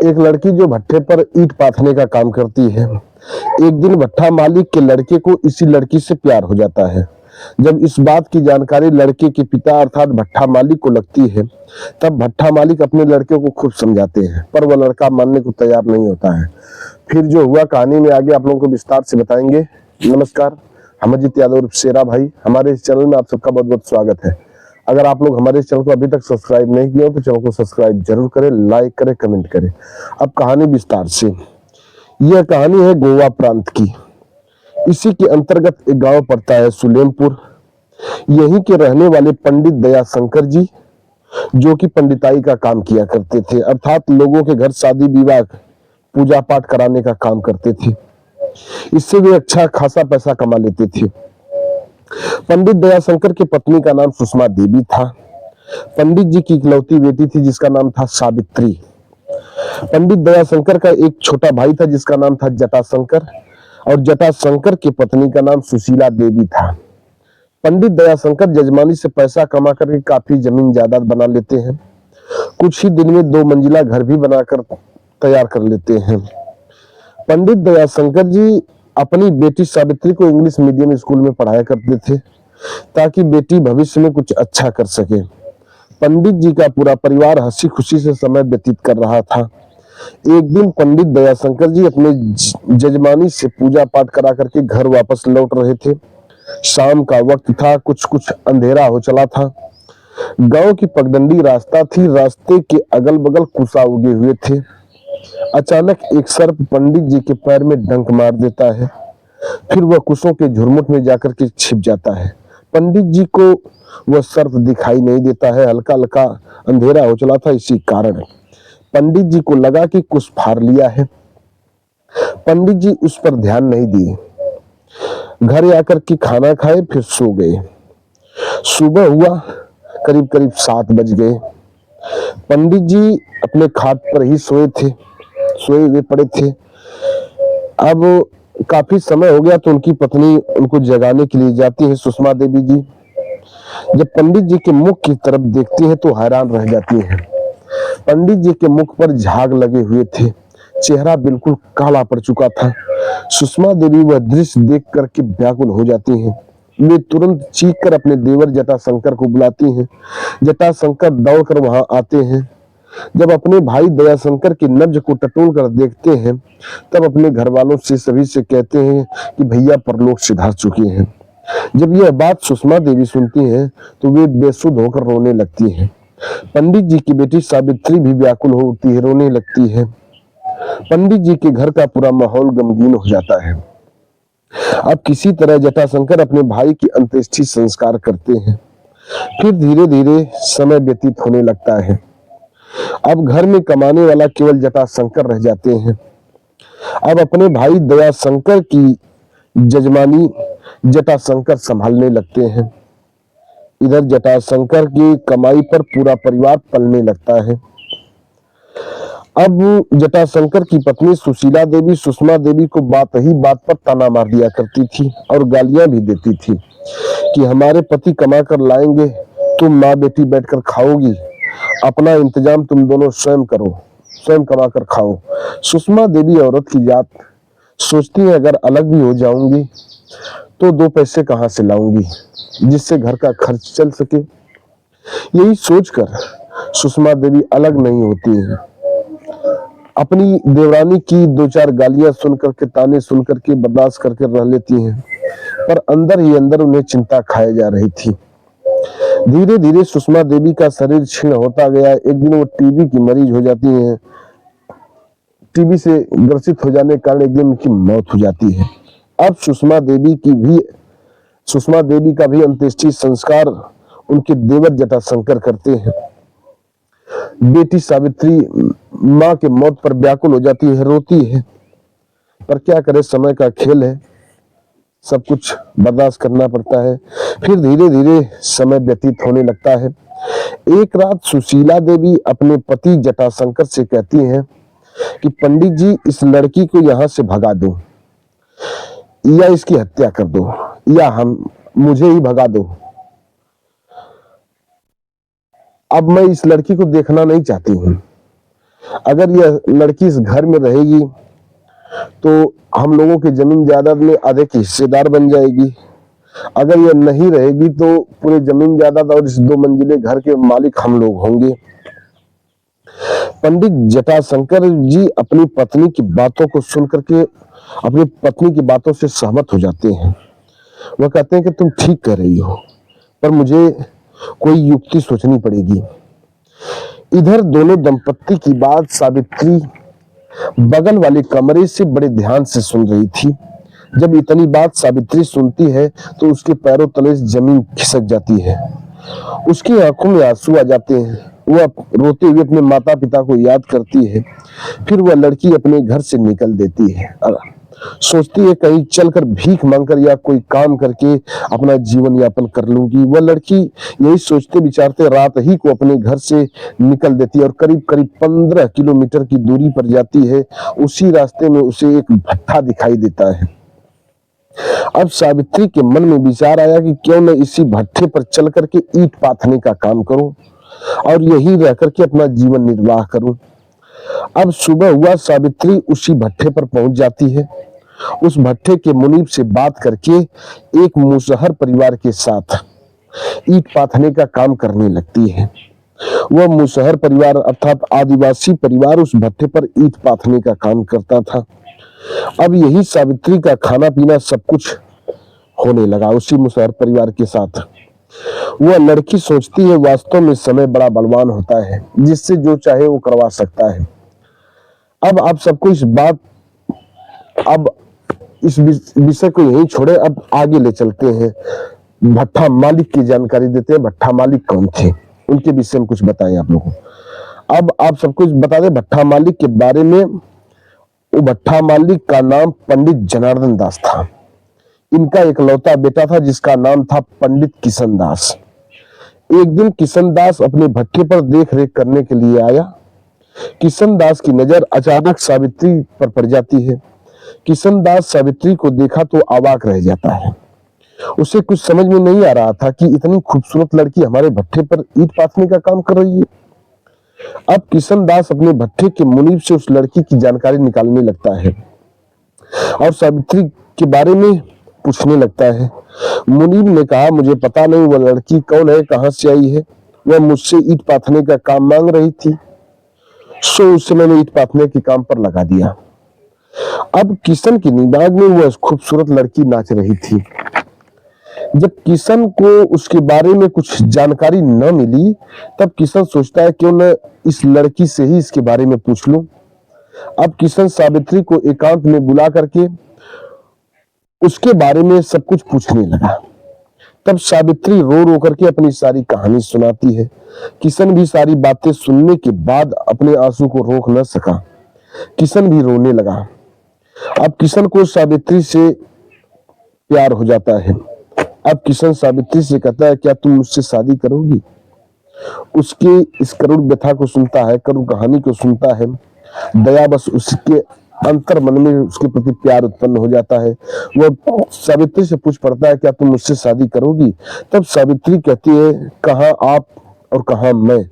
एक लड़की जो भट्ठे पर ईंट पाथने का काम करती है। एक दिन भट्ठा मालिक के लड़के को इसी लड़की से प्यार हो जाता है। जब इस बात की जानकारी लड़के के पिता अर्थात भट्ठा मालिक को लगती है, तब भट्ठा मालिक अपने लड़के को खूब समझाते हैं, पर वह लड़का मानने को तैयार नहीं होता है। फिर जो हुआ कहानी में आगे आप लोगों को विस्तार से बताएंगे। नमस्कार, हम अजीत यादव उर्फ शेरा भाई। हमारे इस चैनल में आप सबका बहुत बहुत स्वागत है। अगर आप लोग हमारे इस चैनल को अभी तक सब्सक्राइब नहीं किया हो तो चैनल को सब्सक्राइब जरूर करें, लाइक करें, कमेंट करें। अब कहानी विस्तार से। यह कहानी है गोवा प्रांत की। इसी के अंतर्गत एक गांव पड़ता है सुलेमपुर। यहीं के रहने वाले पंडित दयाशंकर जी, जो कि पंडिताई का काम किया करते थे, अर्थात लोगों के घर शादी विवाह पूजा पाठ कराने का काम करते थे। इससे वे अच्छा खासा पैसा कमा लेते थे। पंडित दयाशंकर की पत्नी का नाम सुषमा देवी था। पंडित जी की इकलौती बेटी थी जिसका नाम था सावित्री। पंडित दयाशंकर का एक छोटा भाई था जिसका नाम था जटाशंकर, और जटाशंकर की पत्नी का नाम सुशीला देवी था। पंडित दयाशंकर जजमानी से पैसा कमा करके काफी जमीन जायदाद बना लेते हैं। कुछ ही दिन में 2 मंजिला घर भी बनाकर तैयार कर लेते हैं। पंडित दयाशंकर जी अपनी बेटी सावित्री को इंग्लिश मीडियम स्कूल में पढ़ाया करते थे ताकि बेटी भविष्य में कुछ अच्छा कर सके। पंडित जी का पूरा परिवार हंसी खुशी से समय व्यतीत कर रहा था। एक दिन पंडित दयाशंकर जी अपने जजमानी से पूजा पाठ करा करके घर वापस लौट रहे थे। शाम का वक्त था, कुछ कुछ अंधेरा हो चला था। गांव की पगडंडी रास्ता थी, रास्ते के अगल बगल कुसा उगे हुए थे। अचानक एक सर्प पंडित जी के पैर में डंक मार देता है, फिर वह कुशों के झुरमुट में जाकर के छिप जाता है। पंडित जी को वह सर्प दिखाई नहीं देता है, हल्का हल्का अंधेरा हो चला था, इसी कारण पंडित जी को लगा कि कुछ फाड़ लिया है। पंडित जी उस पर ध्यान नहीं दिए, घर आकर के खाना खाए, फिर सो गए। सुबह हुआ, करीब करीब 7 बज गए। पंडित जी अपने खाट पर ही सोए हुए पड़े थे। अब काफी समय हो गया तो उनकी पत्नी उनको जगाने के लिए जाती है, सुषमा देवी जी। जब पंडित जी के मुख की तरफ देखती है तो हैरान रह जाती है। पंडित जी के मुख पर झाग लगे हुए थे, चेहरा बिल्कुल काला पड़ चुका था। सुषमा देवी वह दृश्य देख करके व्याकुल हो जाती हैं। वे तुरंत चीख कर अपने देवर जटाशंकर को बुलाती हैं। जटाशंकर दौड़कर वहां आते हैं। जब अपने भाई दयाशंकर की नब्ज को टटोल कर देखते हैं, तब अपने घर वालों से सभी से कहते हैं कि भैया परलोक सिधार चुके हैं। जब यह बात सुषमा देवी सुनती हैं तो वे बेसुध होकर रोने लगती हैं। पंडित जी की बेटी सावित्री भी व्याकुल होती है, रोने लगती है। पंडित जी के घर का पूरा माहौल गमगीन हो जाता है। अब किसी तरह जटाशंकर अपने भाई की अंत्येष्टि संस्कार करते हैं। फिर धीरे धीरे समय व्यतीत होने लगता है। अब घर में कमाने वाला केवल जटाशंकर रह जाते हैं। अब अपने भाई दयाशंकर की जजमानी जटाशंकर संभालने लगते हैं। इधर जटाशंकर की कमाई पर पूरा परिवार पलने लगता है। अब जटाशंकर की पत्नी सुशीला देवी सुषमा देवी को बात ही बात पर ताना मार दिया करती थी और गालियां भी देती थी कि हमारे पति कमा कर लाएंगे, तुम माँ बेटी बैठकर खाओगी, अपना इंतजाम तुम दोनों स्वयं करो, स्वयं कमा कर खाओ। सुषमा देवी औरत की जात सोचती है अगर अलग भी हो जाऊंगी तो 2 पैसे कहां से लाऊंगी जिससे घर का खर्च चल सके। यही सोचकर सुषमा देवी अलग नहीं होती है। अपनी देवरानी की 2-4 गालियां सुनकर के, ताने सुनकर के बर्दाश्त करके रह लेती हैं, पर अंदर ही अंदर उन्हें चिंता खाए जा रही थी। धीरे धीरे सुषमा देवी का शरीर क्षीण होता गया। एक दिन वो टीबी की मरीज हो जाती हैं। टीबी से ग्रसित हो जाने के कारण एक दिन उनकी मौत हो जाती है। अब सुषमा देवी का भी अंत्येष्टि संस्कार उनके देवर जटाशंकर करते हैं। बेटी सावित्री मां के मौत पर व्याकुल हो जाती है, रोती है, पर क्या करे, समय का खेल है, सब कुछ बर्दाश्त करना पड़ता है। फिर धीरे धीरे समय व्यतीत होने लगता है। एक रात सुशीला देवी अपने पति जटाशंकर से कहती हैं कि पंडित जी इस लड़की को यहां से भगा दो, या इसकी हत्या कर दो, या मुझे ही भगा दो। अब मैं इस लड़की को देखना नहीं चाहती हूं। अगर यह लड़की इस घर में रहेगी तो हम लोगों की जमीन जायदाद में आधे की हिस्सेदार बन जाएगी। अगर यह नहीं रहेगी तो पूरे जमीन जायदाद और इस 2 मंजिले घर के मालिक हम लोग होंगे। पंडित जटाशंकर जी अपनी पत्नी की बातों को सुनकर के अपनी पत्नी की बातों से सहमत हो जाते हैं। वह कहते हैं कि तुम ठीक कह रही हो, पर मुझे कोई युक्ति सोचनी पड़ेगी। इधर दोनों दंपत्ति की बात सावित्री बगल वाले कमरे से बड़े ध्यान से सुन रही थी। जब इतनी बात सावित्री सुनती है तो उसके पैरों तले से जमीन खिसक जाती है। उसकी आंखों में आंसू आ जाते हैं। वह रोते हुए अपने माता पिता को याद करती है। फिर वह लड़की अपने घर से निकल देती है। सोचती है कहीं चलकर भीख मांगकर या कोई काम करके अपना जीवन यापन कर लूंगी। वह लड़की यही सोचते विचारते रात ही को अपने घर से निकल देती है और करीब करीब 15 किलोमीटर की दूरी पर जाती है। उसी रास्ते में उसे एक भट्ठा दिखाई देता है। अब सावित्री के मन में विचार आया कि क्यों न इसी भट्ठे पर चल करके ईंट पाथने का काम करूं और यहीं रह करके अपना जीवन निर्वाह करूं। अब सुबह हुआ, सावित्री उसी भट्ठे पर पहुंच जाती है। उस भट्ठे के मुनीब से बात करके एक मुसहर परिवार के साथ ईंट पाथने का काम करने लगती है। वह मुसहर परिवार अर्थात आदिवासी परिवार उस भट्ठे पर ईंट पाथने का काम करता था। अब यही सावित्री का खाना पीना सब कुछ होने लगा उसी मुसहर परिवार के साथ। वह लड़की सोचती है वास्तव में समय बड़ा बलवान होता है, जिससे जो चाहे वो करवा सकता है। अब आप सबको इस विषय को यहीं छोड़े, अब आगे ले चलते हैं। भट्ठा मालिक की जानकारी देते हैं। भट्ठा मालिक कौन थे, उनके विषय में कुछ बताएं आप लोगों को। अब आप सबको बता दें भट्ठा मालिक के बारे में। वो भट्ठा मालिक का नाम पंडित जनार्दन दास था। इनका इकलौता बेटा था जिसका नाम था पंडित किशन दास। एक दिन किशन दास अपने भट्ठे पर देख रेख करने के लिए आया। किशन दास की नजर अचानक सावित्री पर पड़ जाती है। किशन दास सावित्री को देखा तो अवाक रह जाता है। उसे कुछ समझ में नहीं आ रहा था कि इतनी खूबसूरत लड़की हमारे भट्ठे पर ईंट पाथने का काम कर रही है। अब किशन दास अपने भट्ठे के मुनीब से उस लड़की की जानकारी निकालने लगता है और सावित्री के बारे में पूछने लगता है। मुनीब ने कहा, मुझे पता नहीं वह लड़की कौन है, कहां से आई है। वह मुझसे ईंट पाथने का काम मांग रही थी, सो उससे मैंने ईंट पाथने के काम पर लगा दिया। अब किशन की निगाह में वह खूबसूरत लड़की नाच रही थी। जब किशन को उसके बारे में कुछ जानकारी न मिली, तब किशन सोचता है क्यों न इस लड़की से ही इसके बारे में पूछ लूं। अब किशन सावित्री को एकांत में बुला करके उसके बारे में सब कुछ पूछने लगा। तब सावित्री रो रो करके अपनी सारी कहानी सुनाती है। किशन भी सारी बातें सुनने के बाद अपने आंसू को रोक न सका। किशन भी रोने लगा। अब किशन को सावित्री से प्यार हो जाता है। अब किशन सावित्री से कहता है, क्या तुम मुझसे शादी करोगी? उसके इस करुण व्यथा को सुनता है, करुण कहानी को सुनता है। दया बस उसके अंतर मन में उसके प्रति प्यार उत्पन्न हो जाता है। वह सावित्री से पूछ पड़ता है, क्या तुम मुझसे शादी करोगी? तब सावित्री कहती है, कहां आप और कहां मैं?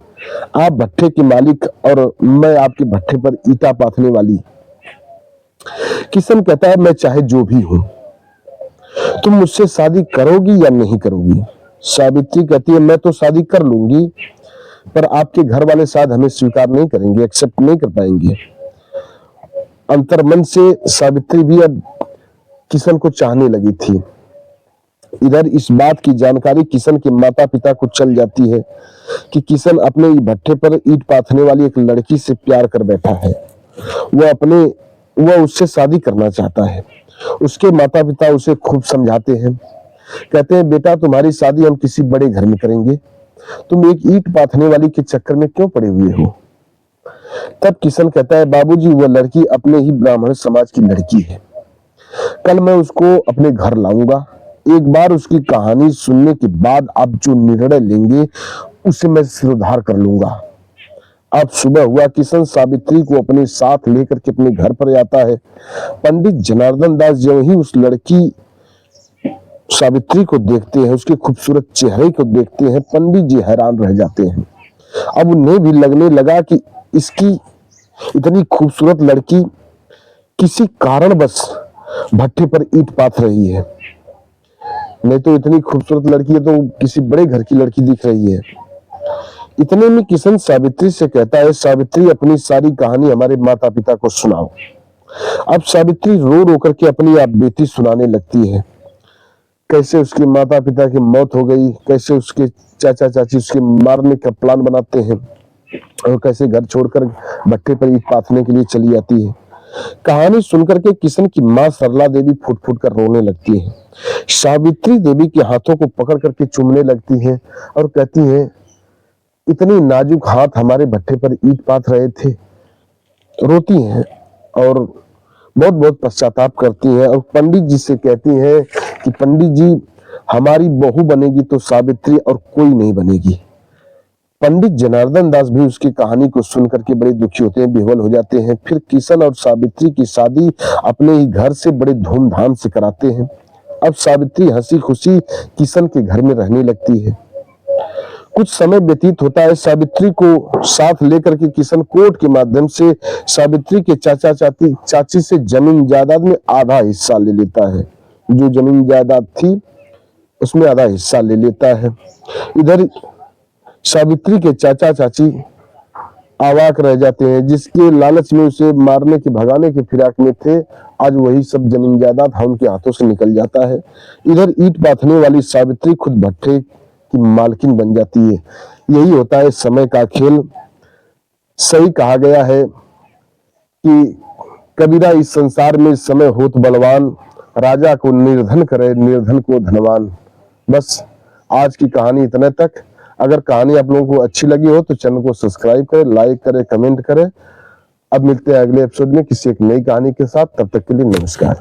आप भट्ठे के मालिक और मैं आपके भट्ठे पर ईंटा पाथने वाली। किशन कहता है, मैं चाहे जो भी हूं, तुम मुझसे शादी करोगी या नहीं करोगी? सावित्री कहती है, मैं तो शादी कर लूंगी, पर आपके घर वाले शायद हमें स्वीकार नहीं करेंगे, एक्सेप्ट नहीं कर पाएंगे। अंतर्मन से सावित्री भी अब किशन को चाहने लगी थी। इधर इस बात की जानकारी किशन के माता पिता को चल जाती है कि किशन अपने भट्ठे पर ईंट पाथने वाली एक लड़की से प्यार कर बैठा है। वह उससे शादी करना चाहता है। उसके माता पिता उसे खूब समझाते हैं। कहते हैं, बेटा तुम्हारी शादी हम किसी बड़े घर में करेंगे, तुम एक ईंट पाथने वाली के चक्कर में क्यों पड़े हुए हो? तब किशन कहता है, बाबूजी वह लड़की अपने ही ब्राह्मण समाज की लड़की है। कल मैं उसको अपने घर लाऊंगा। एक बार उसकी कहानी सुनने के बाद आप जो निर्णय लेंगे उसे मैं सिरोधार कर लूंगा। अब सुबह हुआ, किशन सावित्री को अपने साथ लेकर के अपने घर पर आता है। पंडित जनार्दन दास जब ही उस लड़की सावित्री को देखते हैं, उसके खूबसूरत चेहरे को देखते हैं, पंडित जी हैरान रह जाते हैं। अब उन्हें भी लगने लगा कि इसकी इतनी खूबसूरत लड़की किसी कारणवश भट्ठे पर ईंट पाथ रही है। नहीं तो इतनी खूबसूरत लड़की है तो किसी बड़े घर की लड़की दिख रही है। इतने में किशन सावित्री से कहता है, सावित्री अपनी सारी कहानी हमारे माता पिता को सुनाओ। अब सावित्री रो रो करके अपनी आप बेटी सुनाने लगती है, कैसे उसके माता पिता की मौत हो गई, कैसे उसके चाचा चाची उसके मारने का प्लान बनाते हैं और कैसे घर छोड़कर भट्टे पर ईंट पाथने के लिए चली जाती है। कहानी सुनकर के किशन की मां सरला देवी फुट फुट कर रोने लगती है। सावित्री देवी के हाथों को पकड़ करके चूमने लगती है और कहती है, इतनी नाजुक हाथ हमारे भट्टे पर ईंट पाथ रहे थे। रोती हैं और बहुत बहुत पश्चाताप करती हैं और पंडित जी से कहती हैं कि पंडित जी, हमारी बहू बनेगी तो सावित्री और कोई नहीं बनेगी। पंडित जनार्दन दास भी उसकी कहानी को सुनकर के बड़े दुखी होते हैं, विह्वल हो जाते हैं। फिर किशन और सावित्री की शादी अपने ही घर से बड़े धूमधाम से कराते हैं। अब सावित्री हंसी खुशी किशन के घर में रहने लगती है। कुछ समय व्यतीत होता है, सावित्री को साथ लेकर के किशन कोर्ट के माध्यम से सावित्री के चाचा चाची से जमीन जायदाद में आधा हिस्सा ले लेता है। जो जमीन जायदाद थी उसमें आधा हिस्सा ले लेता है। इधर सावित्री के चाचा चाची अवाक रह जाते हैं, जिसके लालच में उसे मारने के भगाने के फिराक में थे, आज वही सब जमीन जायदाद उनके हाथों से निकल जाता है। इधर ईंट पाथने वाली सावित्री खुद भट्टे की मालकिन बन जाती है। यही होता है समय का खेल। सही कहा गया है कि कबीरा, इस संसार में समय होत बलवान, राजा को निर्धन करे निर्धन को धनवान। बस आज की कहानी इतने तक। अगर कहानी आप लोगों को अच्छी लगी हो तो चैनल को सब्सक्राइब करें, लाइक करें, कमेंट करें। अब मिलते हैं अगले एपिसोड में किसी एक नई कहानी के साथ। तब तक के लिए नमस्कार।